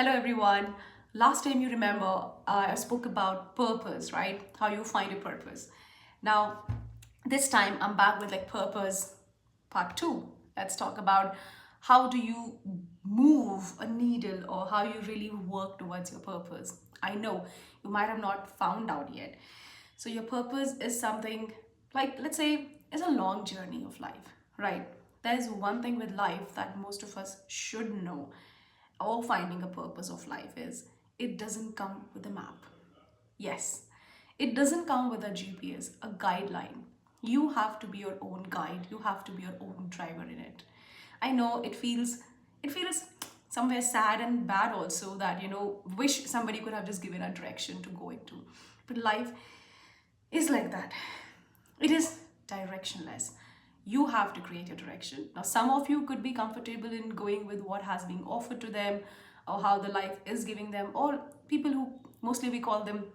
Hello everyone. Last time you remember, I spoke about purpose, right? How you find a purpose. Now, this time I'm back with like purpose part 2. Let's talk about how do you move a needle or how you really work towards your purpose. I know you might have not found out yet. So your purpose is something like, let's say, it's a long journey of life, right? There's one thing with life that most of us should know or finding a purpose of life is it doesn't come with a map. Yes, it doesn't come with a GPS, a guideline. You have to be your own guide. You have to be your own driver in it. I know it feels somewhere sad and bad also that wish somebody could have just given a direction to go into. But life is like that. It is directionless. You have to create a direction. Now, some of you could be comfortable in going with what has been offered to them or how the life is giving them, or people who mostly we call them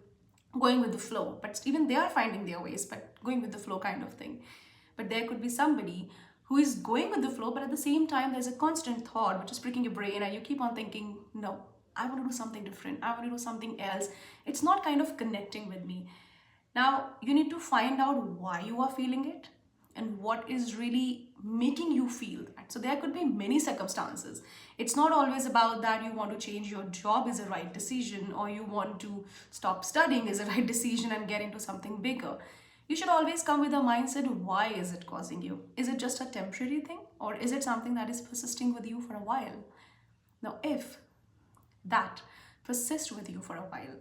going with the flow, but even they are finding their ways, but going with the flow kind of thing. But there could be somebody who is going with the flow, but at the same time, there's a constant thought which is pricking your brain, and you keep on thinking, no, I want to do something different. I want to do something else. It's not kind of connecting with me. Now, you need to find out why you are feeling it and what is really making you feel that. So, there could be many circumstances. It's not always about that you want to change your job is a right decision or you want to stop studying is a right decision and get into something bigger. You should always come with a mindset why is it causing you? Is it just a temporary thing or is it something that is persisting with you for a while? Now, if that persists with you for a while,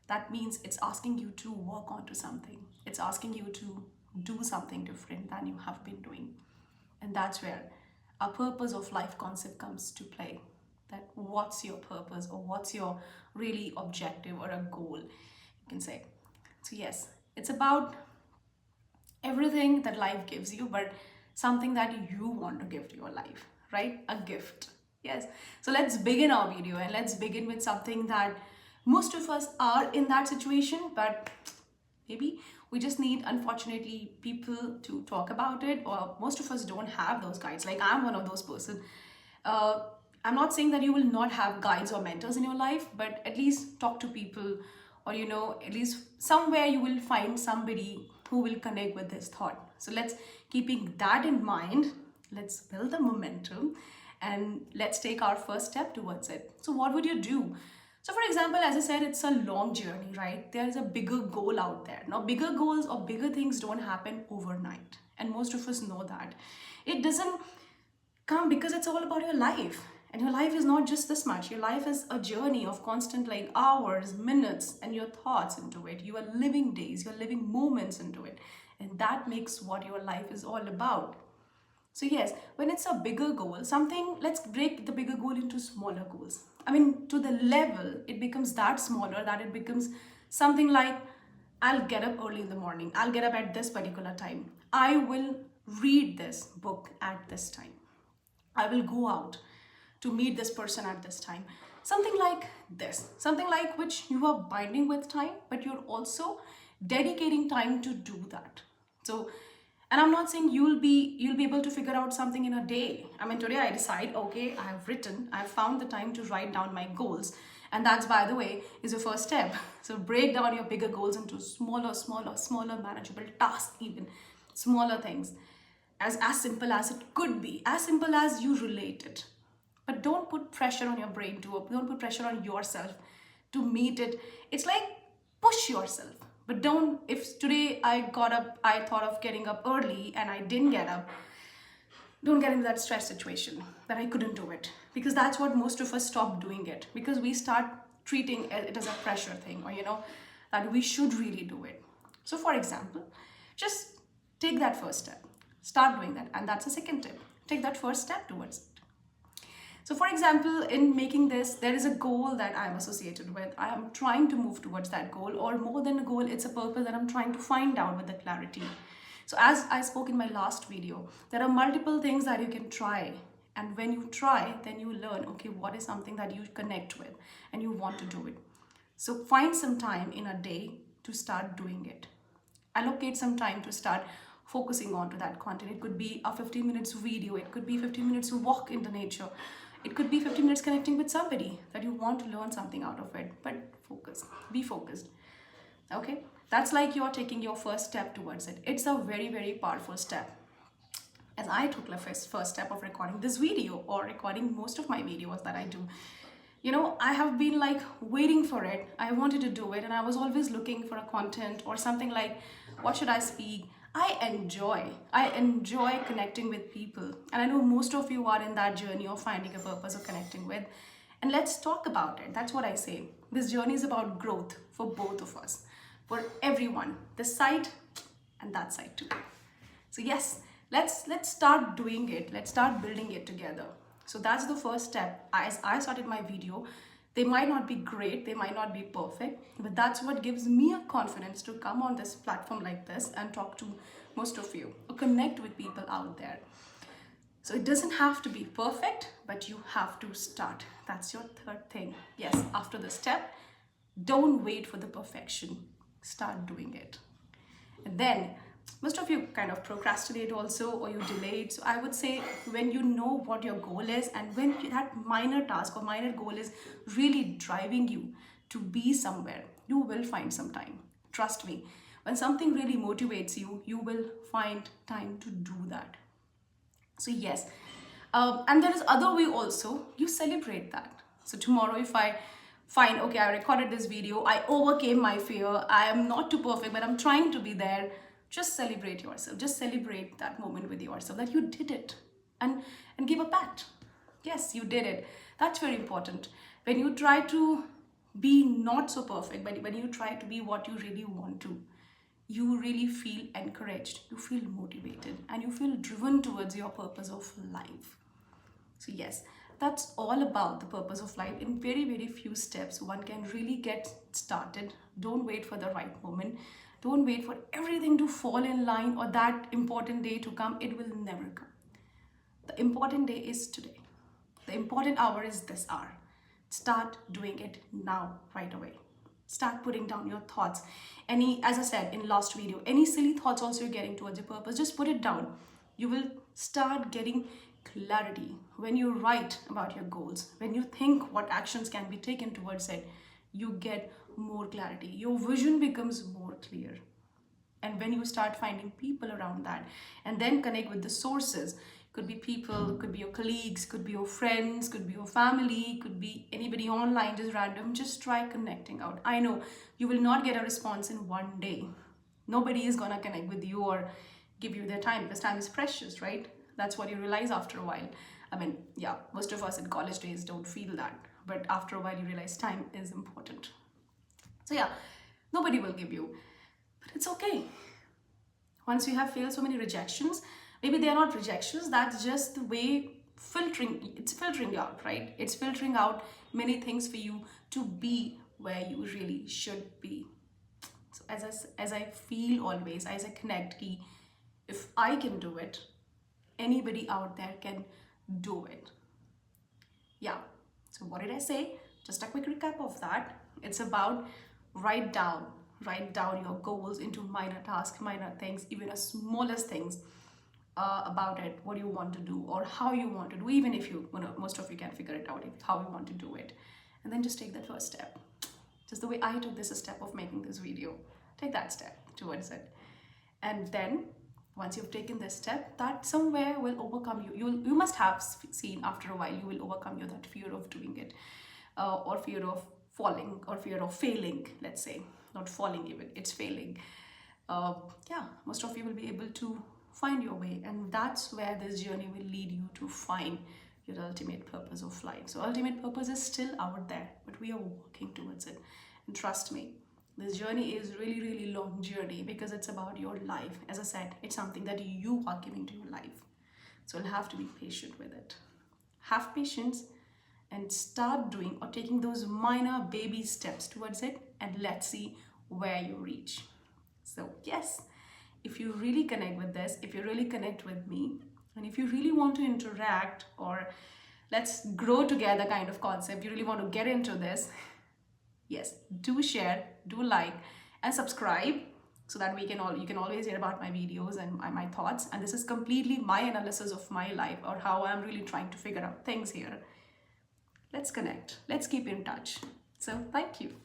that means it's asking you to work onto something. It's asking you to do something different than you have been doing. And that's where a purpose of life concept comes to play. That what's your purpose or what's your really objective or a goal, you can say. So, yes, it's about everything that life gives you, but something that you want to give to your life, right? A gift. Yes. So let's begin our video and let's begin with something that most of us are in that situation, but maybe we just need, unfortunately, people to talk about it, or most of us don't have those guides. Like I'm one of those person. Uh, I'm not saying that you will not have guides or mentors in your life, but at least talk to people, or at least somewhere you will find somebody who will connect with this thought. So let's keeping that in mind, let's build the momentum and let's take our first step towards it. So what would you do? So for example, as I said, it's a long journey, right? There is a bigger goal out there. Now, bigger goals or bigger things don't happen overnight. And most of us know that. It doesn't come because it's all about your life. And your life is not just this much. Your life is a journey of constant like hours, minutes, and your thoughts into it. You are living days, you're living moments into it. And that makes what your life is all about. So yes, when it's a bigger goal, something, let's break the bigger goal into smaller goals. I mean, to the level, it becomes that smaller that it becomes something like, I'll get up early in the morning. I'll get up at this particular time. I will read this book at this time. I will go out to meet this person at this time. Something like this. Something like which you are binding with time, but you're also dedicating time to do that. So, and I'm not saying you'll be able to figure out something in a day. I mean, today I decide, okay, I've found the time to write down my goals. And that's, by the way, is your first step. So break down your bigger goals into smaller manageable tasks, even smaller things, as simple as it could be, as simple as you relate it. But don't put pressure on your brain to, don't put pressure on yourself to meet it. It's like push yourself. But don't, if today I got up, I thought of getting up early and I didn't get up, don't get into that stress situation that I couldn't do it. Because that's what most of us stop doing it. Because we start treating it as a pressure thing, or that we should really do it. So for example, just take that first step. Start doing that. And that's the second tip. Take that first step towards it. So for example, in making this, there is a goal that I'm associated with. I am trying to move towards that goal, or more than a goal, it's a purpose that I'm trying to find out with the clarity. So as I spoke in my last video, there are multiple things that you can try. And when you try, then you learn, okay, what is something that you connect with and you want to do it. So find some time in a day to start doing it. Allocate some time to start focusing on to that content. It could be a 15 minutes video. It could be 15 minutes walk in the nature. It could be 15 minutes connecting with somebody that you want to learn something out of it, but focus, be focused. Okay, that's like you're taking your first step towards it. It's a very, very powerful step. As I took the first step of recording this video, or recording most of my videos that I do, I have been like waiting for it. I wanted to do it, and I was always looking for a content or something like, what should I speak? I enjoy connecting with people, and I know most of you are in that journey of finding a purpose of connecting with. And let's talk about it. That's what I say. This journey is about growth for both of us, for everyone, this side and that side too. So yes, let's start doing it. Let's start building it together. So that's the first step. As I started my video, they might not be great, they might not be perfect, but that's what gives me a confidence to come on this platform like this and talk to most of you, or connect with people out there. So it doesn't have to be perfect, but you have to start. That's your third thing. Yes, after the step, don't wait for the perfection. Start doing it. And then most of you kind of procrastinate also, or you delay it. So I would say, when you know what your goal is, and when that minor task or minor goal is really driving you to be somewhere, you will find some time. Trust me, when something really motivates you, you will find time to do that. So yes, and there is other way also. You celebrate that. So tomorrow, if I find, okay, I recorded this video, I overcame my fear, I am not too perfect, but I'm trying to be there, just celebrate yourself. Just celebrate that moment with yourself, that you did it, and give a pat. Yes, you did it. That's very important. When you try to be not so perfect, but when you try to be what you really want to, you really feel encouraged, you feel motivated, and you feel driven towards your purpose of life. So yes, that's all about the purpose of life. In very, very few steps, one can really get started. Don't wait for the right moment. Don't wait for everything to fall in line or that important day to come. It will never come. The important day is today. The important hour is this hour. Start doing it now, right away. Start putting down your thoughts. As I said in last video, any silly thoughts also you're getting towards your purpose, just put it down. You will start getting clarity. When you write about your goals, when you think what actions can be taken towards it, you get more clarity. Your vision becomes more clear. And when you start finding people around that, and then connect with the sources, could be people, could be your colleagues, could be your friends, could be your family, could be anybody online, just random, just try connecting out. I know you will not get a response in one day. Nobody is gonna connect with you or give you their time, because time is precious, right? That's what you realize after a while. I mean, yeah, most of us in college days don't feel that, but after a while you realize time is important. So yeah, nobody will give you, but it's okay. Once you have failed so many rejections, maybe they are not rejections, that's just the way it's filtering out, right? It's filtering out many things for you to be where you really should be. So as I feel always, as I connect, if I can do it, anybody out there can do it. Yeah, so what did I say? Just a quick recap of that. It's about write down your goals into minor tasks, minor things, even as smallest things, about it, what you want to do or how you want to do, even if most of you can figure it out, how you want to do it. And then just take that first step. Just the way I took this step of making this video, take that step towards it. And then once you've taken this step, that somewhere will overcome you. You must have seen after a while, you will overcome that fear of doing it, or fear of falling, or fear of failing, let's say. Not falling even, it's failing. Yeah, most of you will be able to find your way, and that's where this journey will lead you to find your ultimate purpose of life. So ultimate purpose is still out there, but we are working towards it. And trust me, this journey is really, really long journey, because it's about your life. As I said, it's something that you are giving to your life. So you'll have to be patient with it. Have patience and start doing or taking those minor baby steps towards it, and let's see where you reach. So yes, if you really connect with this, if you really connect with me, and if you really want to interact, or let's grow together kind of concept, you really want to get into this, yes, do share, do like, and subscribe, so that you can always hear about my videos and my thoughts. And this is completely my analysis of my life, or how I'm really trying to figure out things here. Let's connect. Let's keep in touch. So thank you.